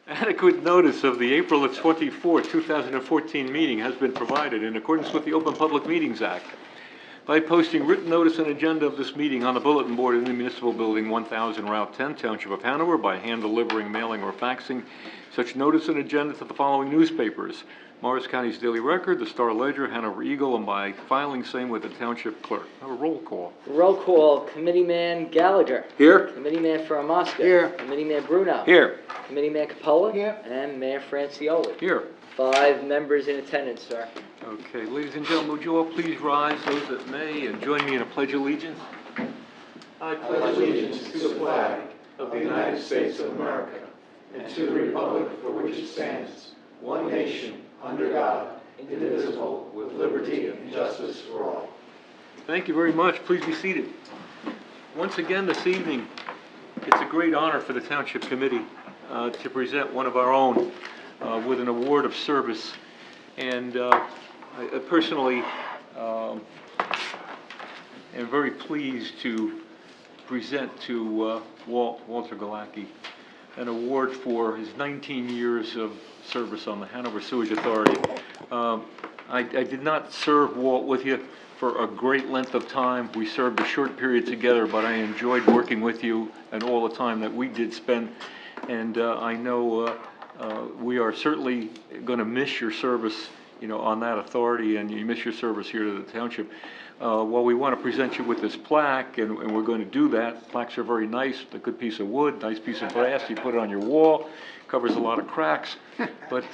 Adequate notice of the April 24, 2014 meeting has been provided in accordance with the Open Public Meetings Act by posting written notice and agenda of this meeting on the bulletin board in the Municipal Building, 1000 Route 10, Township of Hanover, by hand delivering, mailing, or faxing such notice and agenda to the following newspapers: Morris County's Daily Record, the Star Ledger, Hanover Eagle, and by filing same with the Township Clerk. Have a roll call. Roll call, Committeeman Gallagher. Here. Committeeman Faramasca. Here. Committeeman Bruno. Here. Committeeman Capola. Here. And Mayor Francioli. Here. 5 members in attendance, sir. Okay, ladies and gentlemen, would you all please rise, those that may, and join me in a pledge of allegiance? I pledge allegiance to the flag of the United States of America and to the republic for which it stands, one nation, under God, indivisible, with liberty and justice for all. Thank you very much. Please be seated. Once again this evening, it's a great honor for the Township Committee to present one of our own with an award of service. And I personally am very pleased to present to Walter Galacki an award for his 19 years of service on the Hanover Sewage Authority. I did not serve, Walt, with you for a great length of time. We served a short period together, but I enjoyed working with you and all the time that we did spend. And I know we are certainly going to miss your service, on that authority, and you miss your service here to the township. Well, we want to present you with this plaque, and we're going to do that. Plaques are very nice, a good piece of wood, nice piece of glass. You put it on your wall, covers a lot of cracks. But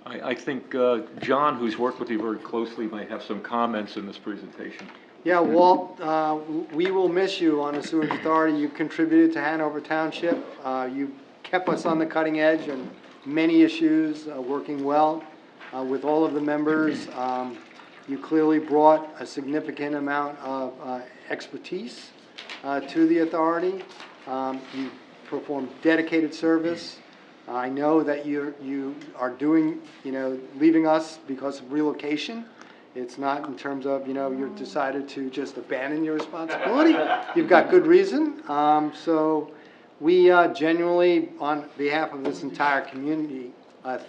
I think John, who's worked with you very closely, might have some comments in this presentation. Yeah, Walt, we will miss you on the Sewage Authority. You contributed to Hanover Township. You kept us on the cutting edge on many issues, working well with all of the members. You clearly brought a significant amount of expertise to the authority. You performed dedicated service. I know that you are doing, leaving us because of relocation. It's not in terms of, you've decided to just abandon your responsibility. You've got good reason. So we genuinely, on behalf of this entire community,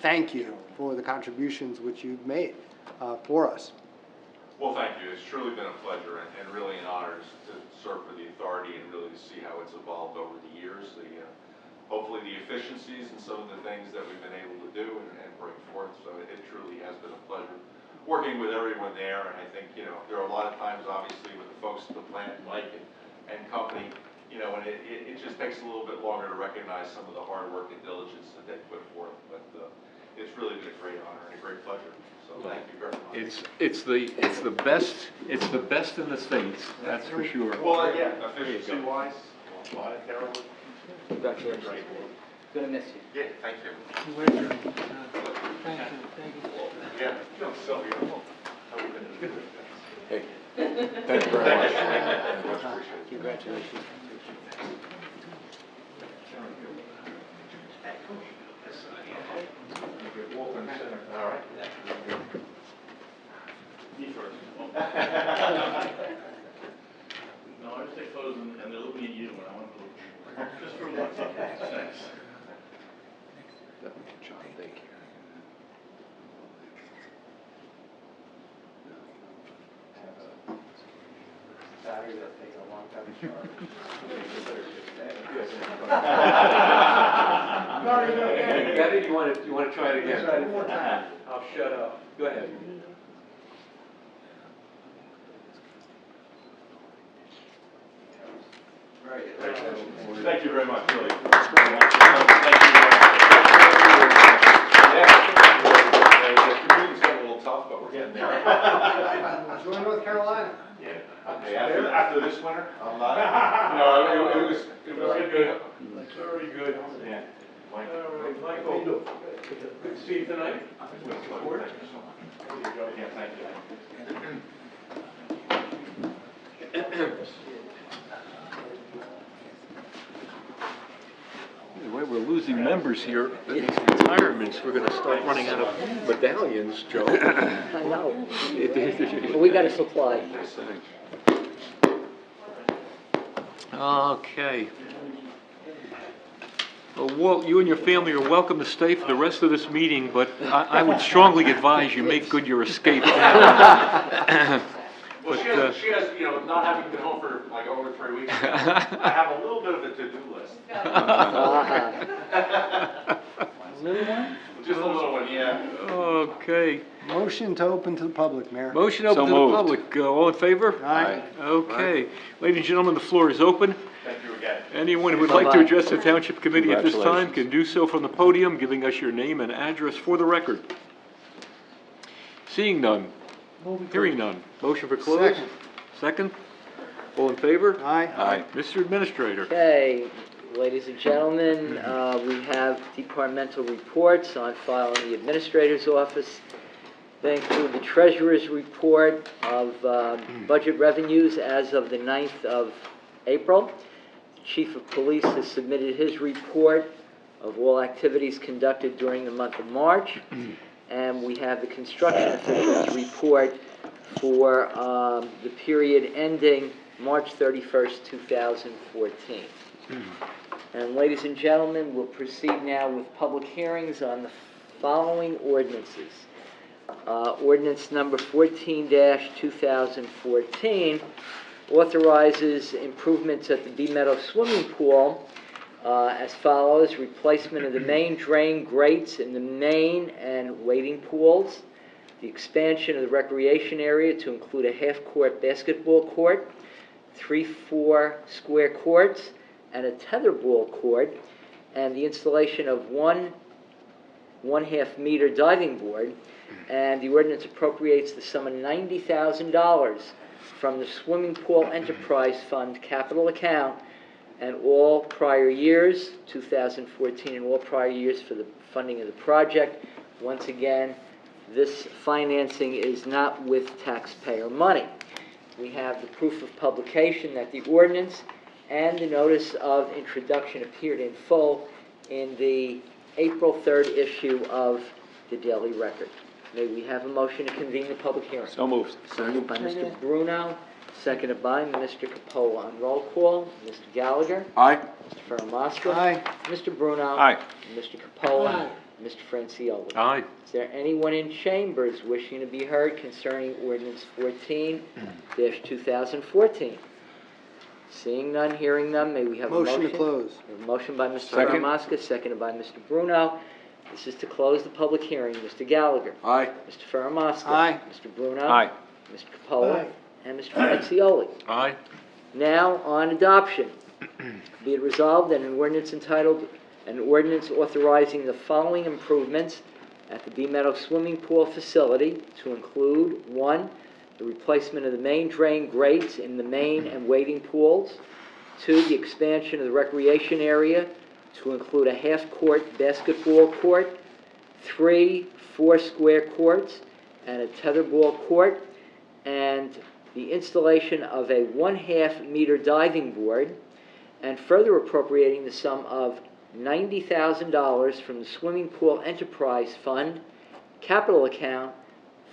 thank you for the contributions which you've made for us. Well, thank you. It's truly been a pleasure and really an honor to serve for the authority and really to see how it's evolved over the years. Hopefully the efficiencies and some of the things that we've been able to do and bring forth. So it truly has been a pleasure working with everyone there. And I think, there are a lot of times, obviously, with the folks at the plant, Mike and company, and it just takes a little bit longer to recognize some of the hard work and diligence that they put forth. But it's really been a great honor and a great pleasure. So thank you very much. It's the best in the States, that's for sure. Well, yeah, efficiency wise, monetarily. Congratulations. Great. Gonna miss you. Yeah, thank you. Thank you. Yeah, Sylvia. Hey, thank you very much. Congratulations. All right. Me first. No, I just take photos and they're looking at you when I want to look. Just for one second. Thanks. John, thank you. Got it? You want to try it again? Try it one more time. I'll shut up. Go ahead. Right. Thank you very much, really. Thank you. Yeah. The commute's got a little tough, but we're getting there. Enjoy North Carolina. Yeah. Okay, after this winter, I'm not. No, it was good. Very good. Yeah. All right, Michael. Good to see you tonight. Thank you so much. Yeah, thank you. Anyway, we're losing members here at these retirements. We're going to start running out of medallions, Joe. I know. But we got a supply. Okay. Walt, you and your family are welcome to stay for the rest of this meeting, but I would strongly advise you make good your escape now. Well, she has, you know, not having been home for like over 3 weeks, I have a little bit of a to-do list. Little one? Just a little one, yeah. Okay. Motion to open to the public, Mayor. Motion open to the public. All in favor? Aye. Okay. Ladies and gentlemen, the floor is open. Thank you again. Anyone who would like to Bye-bye. address the Township Committee at this time can do so from the podium, giving us your name and address for the record. Seeing none. Hearing none. Motion for close? Second. Second? All in favor? Aye. Mr. Administrator. Okay, ladies and gentlemen, we have departmental reports on file in the Administrator's office. They include the Treasurer's report of budget revenues as of the 9th of April. The Chief of Police has submitted his report of all activities conducted during the month of March. And we have the construction officials report for the period ending March 31st, 2014. And ladies and gentlemen, we'll proceed now with public hearings on the following ordinances. Ordinance number 14-2014 authorizes improvements at the Bee Meadow Swimming Pool as follows: replacement of the main drain grates in the main and wading pools, the expansion of the recreation area to include a half-court basketball court, 3 4-square courts, and a tetherball court, and the installation of one 1/2-meter diving board. And the ordinance appropriates the sum of $90,000 from the Swimming Pool Enterprise Fund capital account and all prior years, 2014 and all prior years, for the funding of the project. Once again, this financing is not with taxpayer money. We have the proof of publication that the ordinance and the notice of introduction appeared in full in the April 3rd issue of the Daily Record. May we have a motion to convene the public hearing? So moved. So moved by Mr. Bruno, seconded by Mr. Capola. On roll call, Mr. Gallagher, Aye. Mr. Ferramaska. Aye. Mr. Bruno. Aye. Mr. Capola. Mr. Francioli. Aye. Is there anyone in chambers wishing to be heard concerning ordinance 14-2014? Seeing none, hearing none, may we have a motion? Motion to close. A motion by Mr. Second. Ferramaska, seconded by Mr. Bruno. This is to close the public hearing. Mr. Gallagher. Aye. Mr. Ferramaska. Aye. Mr. Bruno. Aye. Mr. Capola. Aye. And Mr. Francioli. Aye. Now, on adoption. Be it resolved that an ordinance entitled, an ordinance authorizing the following improvements at the Bee Meadow Swimming Pool facility to include: 1, the replacement of the main drain grates in the main and wading pools; 2, the expansion of the recreation area to include a half-court basketball court, 3 4-square courts, and a tetherball court, and the installation of a 1/2-meter diving board, and further appropriating the sum of $90,000 from the Swimming Pool Enterprise Fund capital account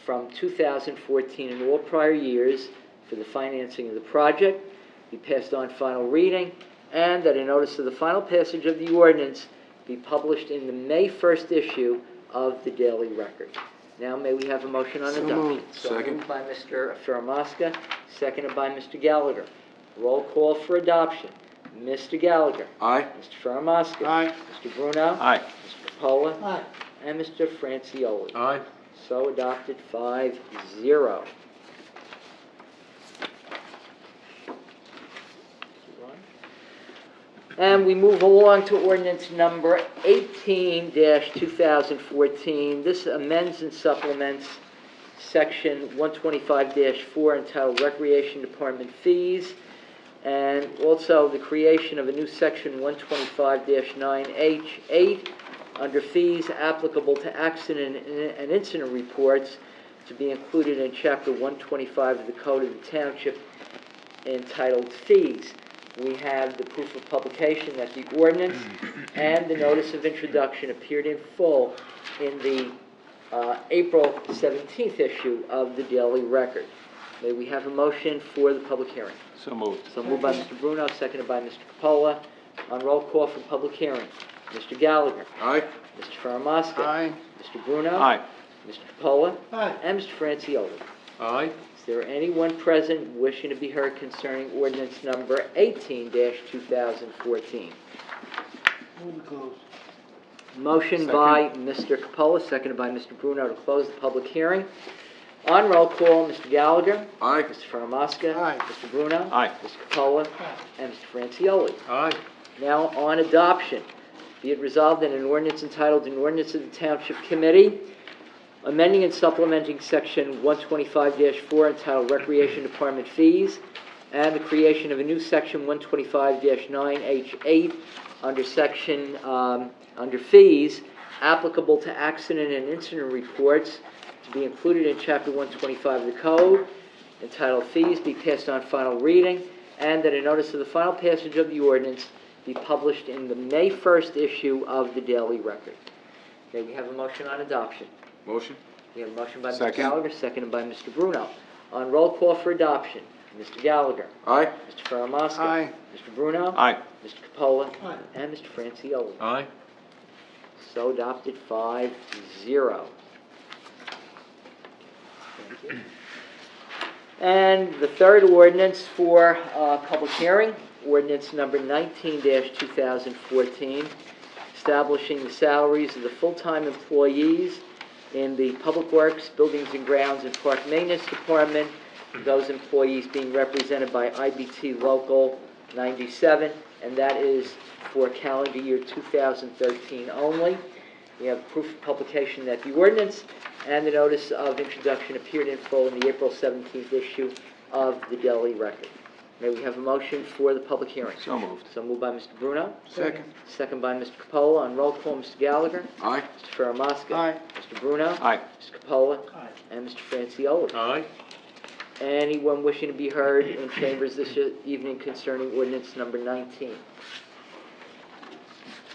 from 2014 and all prior years for the financing of the project, be passed on final reading, and that a notice of the final passage of the ordinance be published in the May 1st issue of the Daily Record. Now, may we have a motion on So adoption? moved. Second. Moved by Mr. Ferramaska, seconded by Mr. Gallagher. Roll call for adoption. Mr. Gallagher. Aye. Mr. Ferramaska. Aye. Mr. Bruno. Aye. Mr. Capola. Aye. And Mr. Francioli. Aye. So adopted, 5-0. And we move along to ordinance number 18-2014. This amends and supplements section 125-4 entitled Recreation Department Fees, and also the creation of a new section 125-9H8 under fees applicable to accident and incident reports to be included in Chapter 125 of the Code of the Township entitled Fees. We have the proof of publication that the ordinance and the notice of introduction appeared in full in the April 17th issue of the Daily Record. May we have a motion for the public hearing? So moved. So moved by Mr. Bruno, seconded by Mr. Capola. On roll call for public hearing. Mr. Gallagher. Aye. Mr. Faramaska. Aye. Mr. Bruno. Aye. Mr. Capola. Aye. And Mr. Francioli. Aye. Is there anyone present wishing to be heard concerning ordinance number 18-2014? Move to close. Motion by Mr. Capola, seconded by Mr. Bruno to close the public hearing. On roll call, Mr. Gallagher. Aye. Mr. Faramaska. Aye. Mr. Bruno. Aye. Mr. Capola. And Mr. Francioli. Aye. Now on adoption. Be it resolved that an ordinance entitled, An Ordinance of the Township Committee, amending and supplementing Section 125-4 entitled Recreation Department Fees, and the creation of a new Section 125-9H8 under fees applicable to accident and incident reports to be included in Chapter 125 of the Code, entitled Fees, be passed on final reading, and that a notice of the final passage of the ordinance be published in the May 1st issue of the Daily Record. May we have a motion on adoption? Motion? We have a motion by Mr. Second. Gallagher, seconded by Mr. Bruno. On roll call for adoption, Mr. Gallagher. Aye. Mr. Faramaska. Aye. Mr. Bruno. Aye. Mr. Capola. Aye. And Mr. Francioli. Aye. So adopted 5-0. Thank you. And the third ordinance for public hearing, ordinance number 19-2014, establishing the salaries of the full-time employees in the Public Works, Buildings and Grounds, and Park Maintenance Department, those employees being represented by IBT Local 97, and that is for calendar year 2013 only. We have proof of publication that the ordinance and the notice of introduction appeared in full in the April 17th issue of the Daily Record. May we have a motion for the public hearing? So moved. So moved by Mr. Bruno. Second. Second by Mr. Capola. On roll call, Mr. Gallagher. Aye. Mr. Faramaska. Aye. Mr. Bruno. Aye. Mr. Capola. Aye. And Mr. Francioli. Aye. Anyone wishing to be heard in chambers this evening concerning ordinance number 19?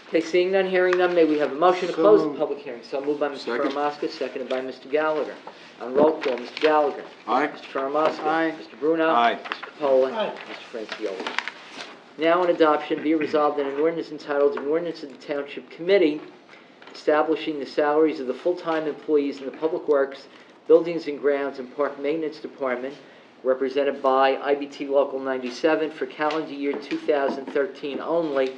Okay, seeing none, hearing none, may we have a motion to So close the moved. public hearing? So moved by Mr. Second. Faramaska, seconded by Mr. Gallagher. On roll call, Mr. Gallagher. Aye. Mr. Faramaska. Aye. Mr. Bruno. Aye. Mr. Capola. Aye. Mr. Francioli. Now on adoption, be resolved that an ordinance entitled, An Ordinance of the Township Committee establishing the salaries of the full-time employees in the Public Works, Buildings and Grounds, and Park Maintenance Department, represented by IBT Local 97 for calendar year 2013 only,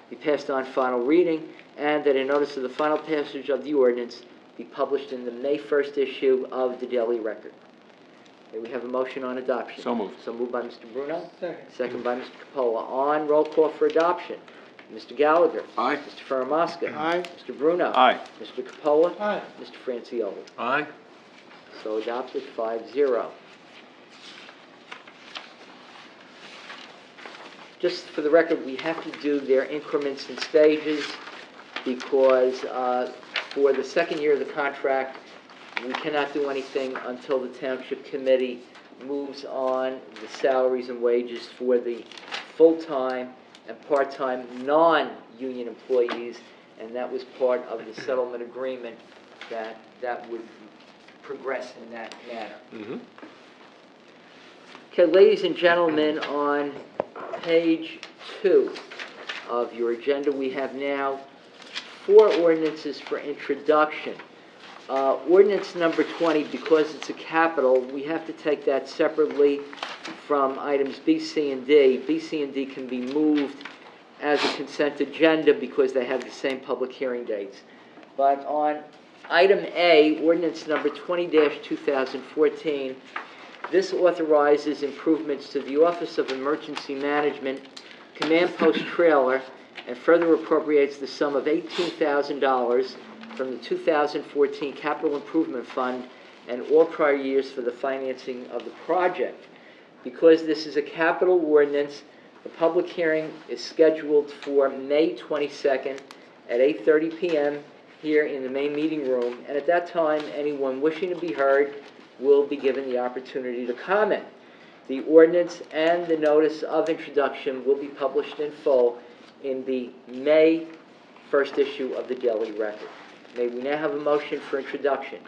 be passed on final reading, and that a notice of the final passage of the ordinance be published in the May 1st issue of the Daily Record. May we have a motion on adoption? So moved. So moved by Mr. Bruno. Second. Second by Mr. Capola. On roll call for adoption, Mr. Gallagher. Aye. Mr. Faramaska. Aye. Mr. Bruno. Aye. Mr. Capola. Aye. Mr. Francioli. Aye. So adopted 5-0. Just for the record, we have to do their increments and stages because for the second year of the contract, we cannot do anything until the Township Committee moves on the salaries and wages for the full-time and part-time non-union employees, and that was part of the settlement agreement that would progress in that manner. Mm-hmm. Okay, ladies and gentlemen, on page 2 of your agenda, we have now 4 ordinances for introduction. Ordinance number 20, because it's a capital, we have to take that separately from items B, C, and D. B, C, and D can be moved as a consent agenda because they have the same public hearing dates. But on item A, ordinance number 20-2014, this authorizes improvements to the Office of Emergency Management Command Post Trailer and further appropriates the sum of $18,000 from the 2014 Capital Improvement Fund and all prior years for the financing of the project. Because this is a capital ordinance, the public hearing is scheduled for May 22nd at 8:30 p.m. here in the main meeting room, and at that time, anyone wishing to be heard will be given the opportunity to comment. The ordinance and the notice of introduction will be published in full in the May 1st issue of the Daily Record. May we now have a motion for introduction?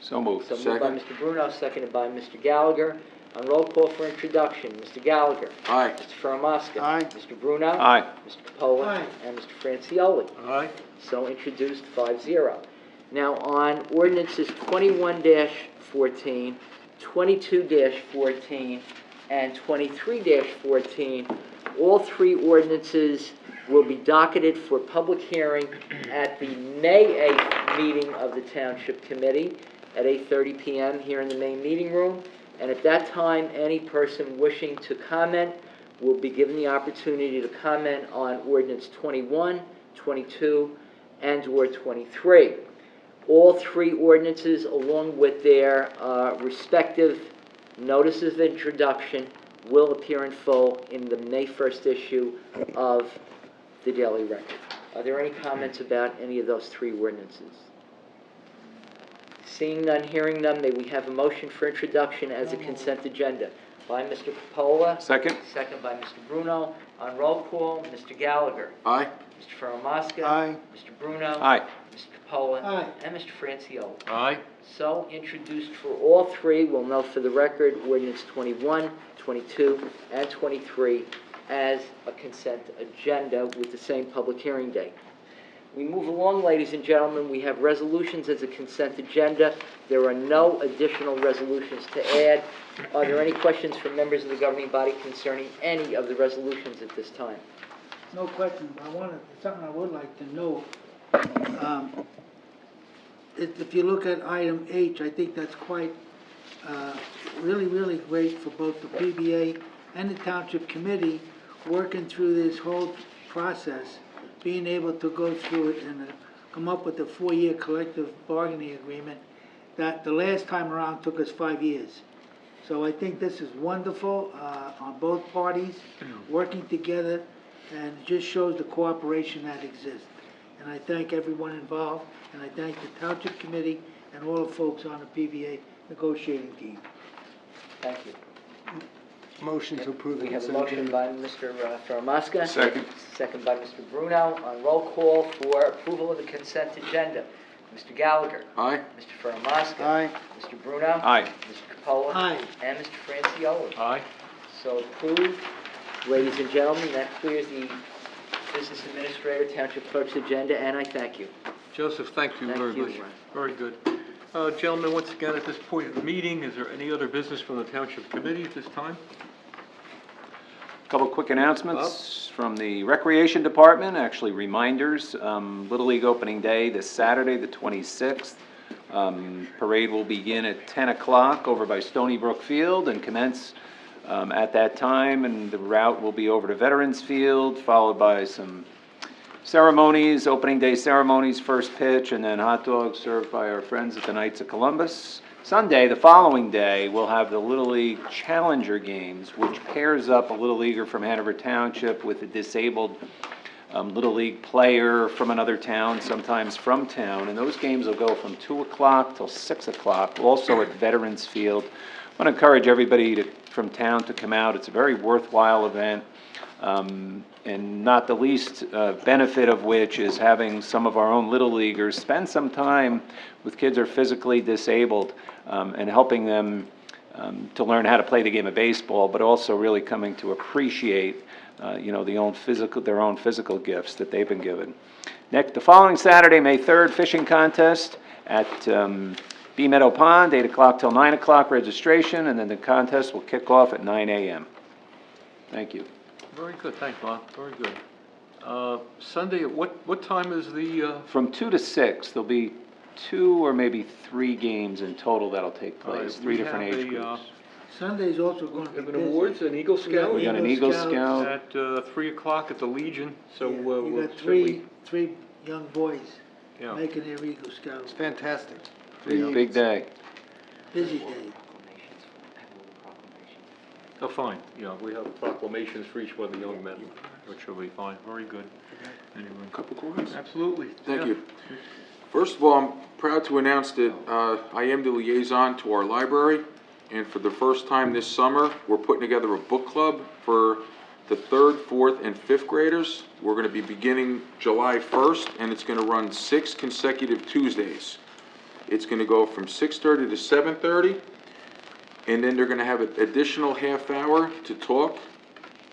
So moved. So moved by Mr. Bruno, seconded by Mr. Gallagher. On roll call for introduction, Mr. Gallagher. Aye. Mr. Faramaska. Aye. Mr. Bruno. Aye. Mr. Capola. Aye. And Mr. Francioli. Aye. So introduced, 5-0. Now, on ordinances 21-14, 22-14, and 23-14, all three ordinances will be docketed for public hearing at the May 8th meeting of the Township Committee at 8:30 p.m. here in the main meeting room. And at that time, any person wishing to comment will be given the opportunity to comment on ordinance 21, 22, and/or 23. All three ordinances, along with their respective notices of introduction, will appear in full in the May 1st issue of the Daily Record. Are there any comments about any of those three ordinances? Seeing none, hearing none, may we have a motion for introduction as a consent agenda? By Mr. Capola. Second? Second by Mr. Bruno. On roll call, Mr. Gallagher. Aye. Mr. Faramaska. Aye. Mr. Bruno. Aye. Mr. Capola. Aye. And Mr. Francioli. Aye. So introduced for all three, we'll note for the record, ordinance 21, 22, and 23 as a consent agenda with the same public hearing date. We move along, ladies and gentlemen. We have resolutions as a consent agenda. There are no additional resolutions to add. Are there any questions from members of the governing body concerning any of the resolutions at this time? No question, but something I would like to note. If you look at item H, I think that's quite, really, really great for both the PBA and the Township Committee, working through this whole process, being able to go through it and come up with a 4-year collective bargaining agreement that the last time around took us 5 years. So I think this is wonderful on both parties, working together, and it just shows the cooperation that exists. And I thank everyone involved, and I thank the Township Committee and all the folks on the PBA negotiating team. Thank you. Motion to approve the We have a consent motion agenda. by Mr. Faramaska. Second. Second by Mr. Bruno. On roll call for approval of the consent agenda, Mr. Gallagher. Aye. Mr. Faramaska. Aye. Mr. Bruno. Aye. Mr. Capola. Aye. And Mr. Francioli. Aye. So approved. Ladies and gentlemen, that clears the Business Administrator, Township Clerk's agenda, and I thank you. Joseph, thank you Thank very you, much. Ron. Very good. Gentlemen, once again, at this point of the meeting, is there any other business from the Township Committee at this time? Couple quick announcements from the Recreation Department, actually reminders. Little League opening day this Saturday, the 26th. Parade will begin at 10 o'clock over by Stony Brook Field and commence at that time, and the route will be over to Veterans Field, followed by some ceremonies, opening day ceremonies, first pitch, and then hot dogs served by our friends at the Knights of Columbus. Sunday, the following day, we'll have the Little League Challenger Games, which pairs up a Little Leaguer from Hanover Township with a disabled Little League player from another town, sometimes from town, and those games will go from 2 o'clock till 6 o'clock, also at Veterans Field. I want to encourage everybody from town to come out. It's a very worthwhile event, and not the least benefit of which is having some of our own Little Leaguers spend some time with kids who are physically disabled and helping them to learn how to play the game of baseball, but also really coming to appreciate their own physical gifts that they've been given. The following Saturday, May 3rd, fishing contest at Bee Meadow Pond, 8 o'clock till 9 o'clock registration, and then the contest will kick off at 9 a.m. Thank you. Very good, thanks, Bob, very good. Sunday, what time is the, From 2 to 6, there'll be 2 or maybe 3 games in total that'll take place, 3 different age groups. Sunday's also going to be have an busy. awards, an Eagle Scout? We got an Eagle Scout. At 3 o'clock at the Legion, so Yeah, we'll you got certainly- three young boys Yeah. making their Eagle Scouts. It's fantastic. Big day. Busy day. Proclamations. I have a little proclamation. Oh, fine, yeah, we have proclamations for each one of the young men, which will be fine, very good. Anyway, Couple comments? absolutely. Thank yeah. you. First of all, I'm proud to announce that I am the liaison to our library, and for the first time this summer, we're putting together a book club for the 3rd, 4th, and 5th graders. We're going to be beginning July 1st, and it's going to run 6 consecutive Tuesdays. It's going to go from 6:30 to 7:30. and then they're gonna have an additional half hour to talk,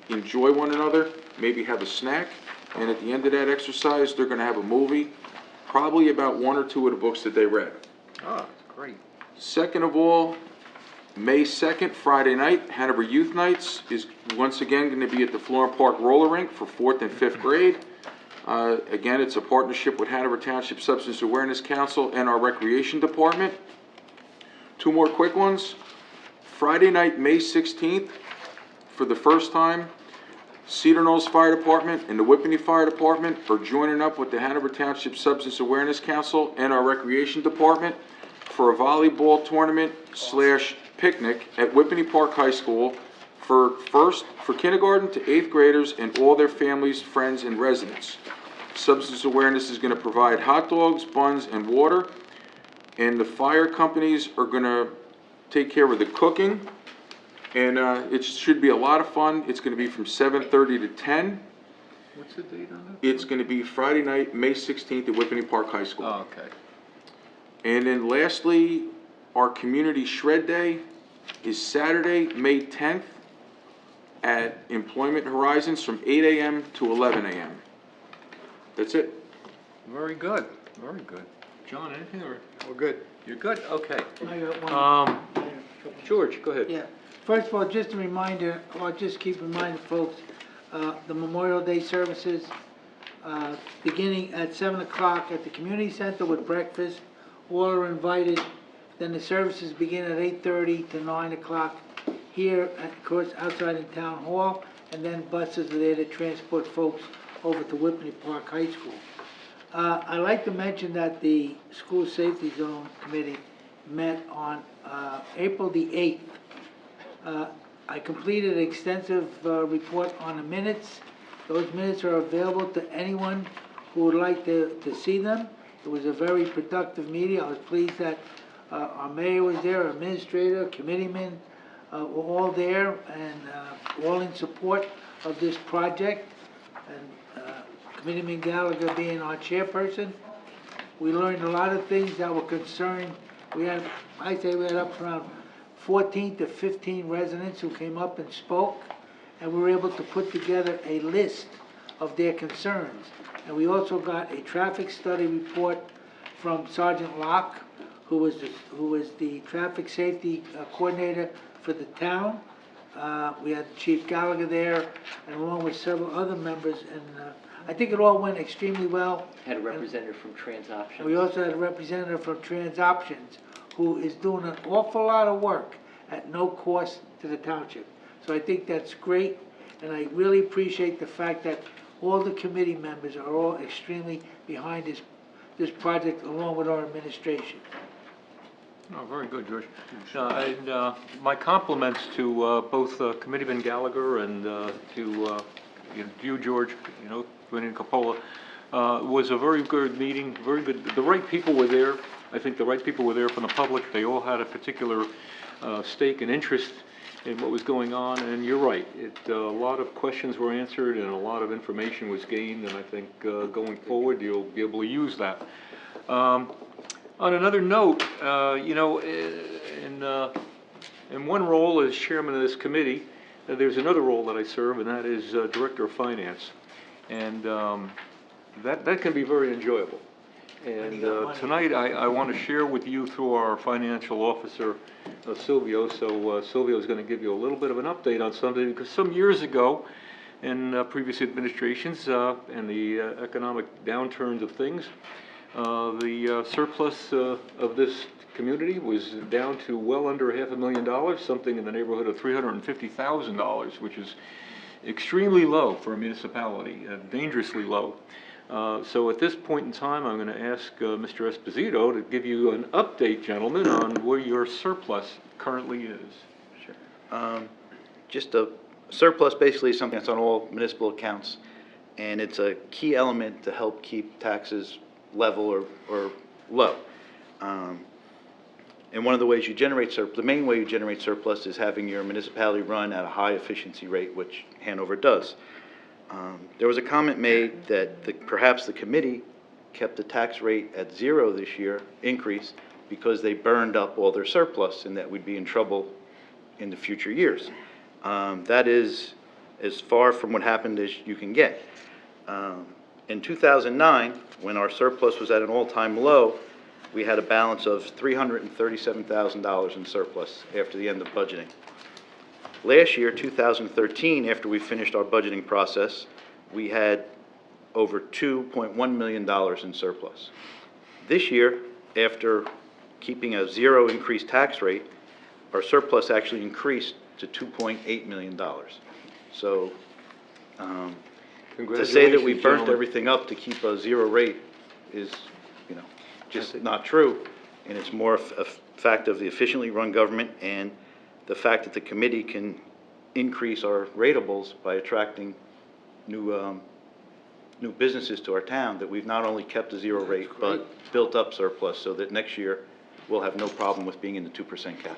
enjoy one another, maybe have a snack, and at the end of that exercise, they're gonna have a movie, probably about one or two of the books that they read. Ah, great. Second of all, May 2nd, Friday night, Hanover Youth Nights is once again gonna be at the Florham Park Roller Rink for 4th and 5th grade. Again, it's a partnership with Hanover Township Substance Awareness Council and our Recreation Department. Two more quick ones. Friday night, May 16th, for the first time, Cedar Knolls Fire Department and the Whippany Fire Department are joining up with the Hanover Township Substance Awareness Council and our Recreation Department for a volleyball tournament / picnic at Whippany Park High School for kindergarten to 8th graders and all their families, friends, and residents. Substance Awareness is gonna provide hot dogs, buns, and water, and the fire companies are gonna take care of the cooking, and it should be a lot of fun. It's gonna be from 7:30 to 10. What's the date on that? It's gonna be Friday night, May 16th at Whippany Park High School. Oh, okay. And then lastly, our Community Shred Day is Saturday, May 10th at Employment Horizons from 8 a.m. to 11 a.m. That's it. Very good, very good. John, anything, or We're good. you're good? Okay. I got one. George, go ahead. Yeah, first of all, just a reminder, or just keep reminding folks, the Memorial Day services, beginning at 7 o'clock at the community center with breakfast, all are invited. Then the services begin at 8:30 to 9 o'clock here, of course, outside in Town Hall, and then buses are there to transport folks over to Whippany Park High School. I'd like to mention that the School Safety Zone Committee met on April the 8th. I completed an extensive report on the minutes. Those minutes are available to anyone who would like to see them. It was a very productive meeting. I was pleased that our mayor was there, our administrator, committeemen were all there, and all in support of this project. And Committeeman Gallagher being our chairperson. We learned a lot of things that were concerning. I'd say we had up around 14 to 15 residents who came up and spoke, and we were able to put together a list of their concerns. And we also got a traffic study report from Sergeant Locke, who was the traffic safety coordinator for the town. We had Chief Gallagher there, and along with several other members, and I think it all went extremely well. Had a representative from TransOptions. And we also had a representative from TransOptions, who is doing an awful lot of work at no cost to the township. So I think that's great, and I really appreciate the fact that all the committee members are all extremely behind this project, along with our administration. Oh, very good, George. And my compliments to both Committeeman Gallagher and to you, George, Committeeman Capola. It was a very good meeting, very good. The right people were there. I think the right people were there from the public. They all had a particular stake and interest in what was going on, and you're right. A lot of questions were answered and a lot of information was gained, and I think going forward you'll be able to use that. On another note, in one role as chairman of this committee, there's another role that I serve, and that is director of finance, and that can be very enjoyable. And tonight I want to share with you through our financial officer, Silvio. So Silvio is going to give you a little bit of an update on something, because some years ago in previous administrations and the economic downturns of things, the surplus of this community was down to well under $500,000, something in the neighborhood of $350,000, which is extremely low for a municipality, dangerously low. So at this point in time, I'm going to ask Mr. Esposito to give you an update, gentlemen, on where your surplus currently is. Sure. Just a surplus basically is something that's on all municipal accounts, and it's a key element to help keep taxes level or low. And one of the ways you generate surplus, the main way you generate surplus is having your municipality run at a high efficiency rate, which Hanover does. There was a comment made that perhaps the committee kept the tax rate at 0 this year, increase, because they burned up all their surplus and that we'd be in trouble in the future years. That is as far from what happened as you can get. In 2009, when our surplus was at an all-time low, we had a balance of $337,000 in surplus after the end of budgeting. Last year, 2013, after we finished our budgeting process, we had over $2.1 million in surplus. This year, after keeping a zero increased tax rate, our surplus actually increased to $2.8 million. So, to say that we Congratulations, burnt gentlemen. everything up to keep a zero rate is, you know, just not true. And it's more a fact of the efficiently run government and the fact that the committee can increase our ratables by attracting new businesses to our town, that we've not only kept a zero rate, but built up surplus so that next year we'll have no problem with being in the 2% cap.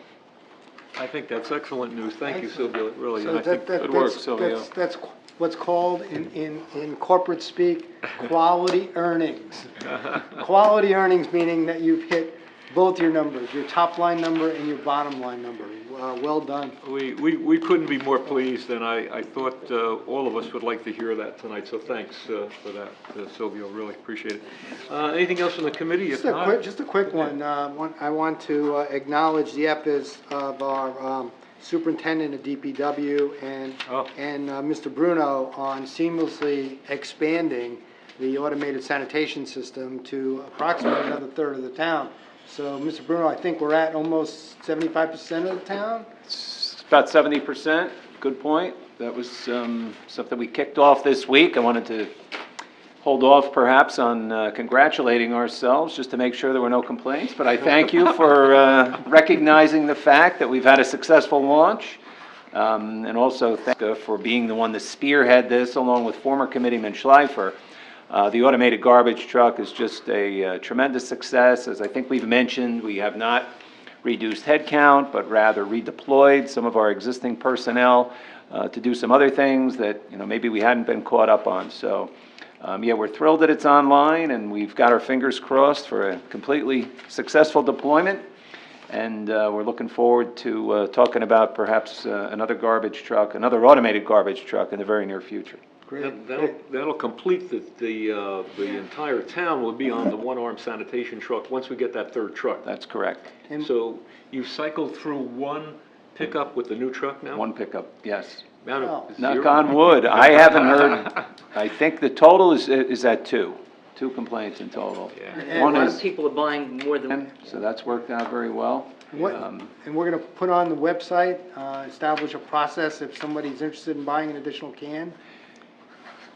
I think that's excellent news. Thank you, Sylvia, really. So And I think that- good work, that's- Sylvia. That's what's called in corporate speak, quality earnings. Quality earnings meaning that you've hit both your numbers, your top line number and your bottom line number. Well done. We couldn't be more pleased, and I thought all of us would like to hear that tonight, so thanks for that, Sylvia, really appreciate it. Anything else from the committee? If not, Just a quick one. I want to acknowledge the efforts of our superintendent of DPW and Mr. Bruno on seamlessly expanding the automated sanitation system to approximately another third of the town. So, Mr. Bruno, I think we're at almost 75% of the town? It's about 70%, good point. That was something we kicked off this week. I wanted to hold off perhaps on congratulating ourselves, just to make sure there were no complaints, but I thank you for recognizing the fact that we've had a successful launch, and also thank you for being the one to spearhead this, along with former Committeeman Schleifer. The automated garbage truck is just a tremendous success. As I think we've mentioned, we have not reduced headcount, but rather redeployed some of our existing personnel to do some other things that, you know, maybe we hadn't been caught up on. So, yeah, we're thrilled that it's online, and we've got our fingers crossed for a completely successful deployment. And we're looking forward to talking about perhaps another garbage truck, another automated garbage truck in the very near future. Great. That'll complete the entire town will be on the one-arm sanitation truck once we get that third truck. That's correct. So you've cycled through one pickup with the new truck now? One pickup, yes. Zero? Knock on wood. I haven't heard, I think the total is at two complaints in total. Yeah. And One a lot is of people are buying more than, So that's worked out very well. And we're going to put on the website, establish a process if somebody's interested in buying an additional can.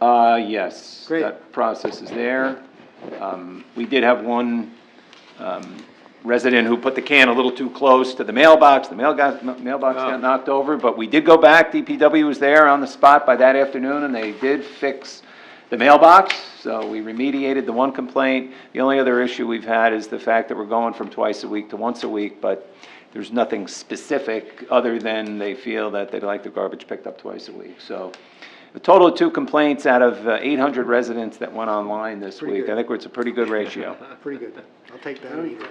Yes. Great. That process is there. We did have one resident who put the can a little too close to the mailbox. The mailbox got knocked over, but we did go back. DPW was there on the spot by that afternoon, and they did fix the mailbox, so we remediated the one complaint. The only other issue we've had is the fact that we're going from twice a week to once a week, but there's nothing specific other than they feel that they'd like the garbage picked up twice a week. So a total of 2 complaints out of 800 residents that went online this Pretty week. good. I think it's a pretty good ratio. Pretty good. I'll take that.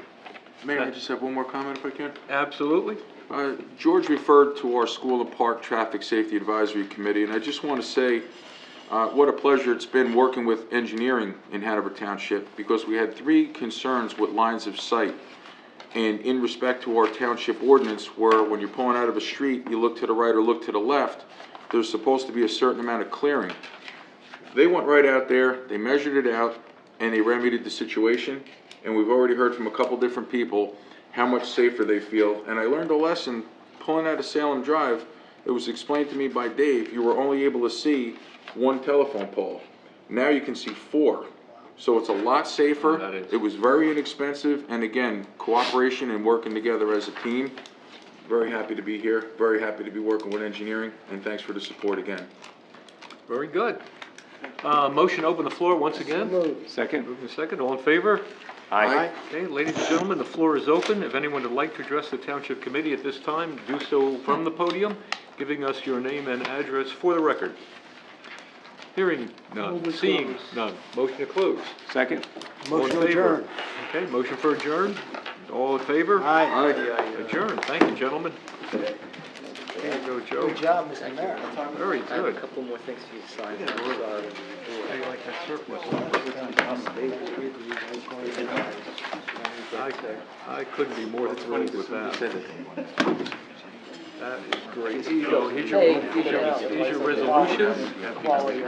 Mayor, I just have one more comment if I can. Absolutely. George referred to our School and Park Traffic Safety Advisory Committee, and I just want to say what a pleasure it's been working with engineering in Hanover Township, because we had 3 concerns with lines of sight. And in respect to our township ordinance, where when you're pulling out of a street, you look to the right or look to the left, there's supposed to be a certain amount of clearing. They went right out there, they measured it out, and they remedied the situation. And we've already heard from a couple different people how much safer they feel. And I learned a lesson pulling out of Salem Drive. It was explained to me by Dave, you were only able to see 1 telephone pole. Now you can see 4. So it's a lot safer. That is. It was very inexpensive, and again, cooperation and working together as a team. Very happy to be here, very happy to be working with engineering, and thanks for the support again. Very good. Motion to open the floor once again. Second? Moving second, all in favor? Aye. Okay, ladies and gentlemen, the floor is open. If anyone would like to address the Township Committee at this time, do so from the podium, giving us your name and address for the record. Hearing none, seeing none. Motion to close. Second? All in Motion favor? adjourned. Okay, motion for adjourn. All in favor? Aye. Adjourn. Thank you, gentlemen. There you go, Joe. Good job, Mr. Mayor. Very I have a good. couple more things for you to sign. I'm How sorry. you like that surplus? I couldn't be more thrilled with that. That is great. Here you go, here's your resolutions. Quality.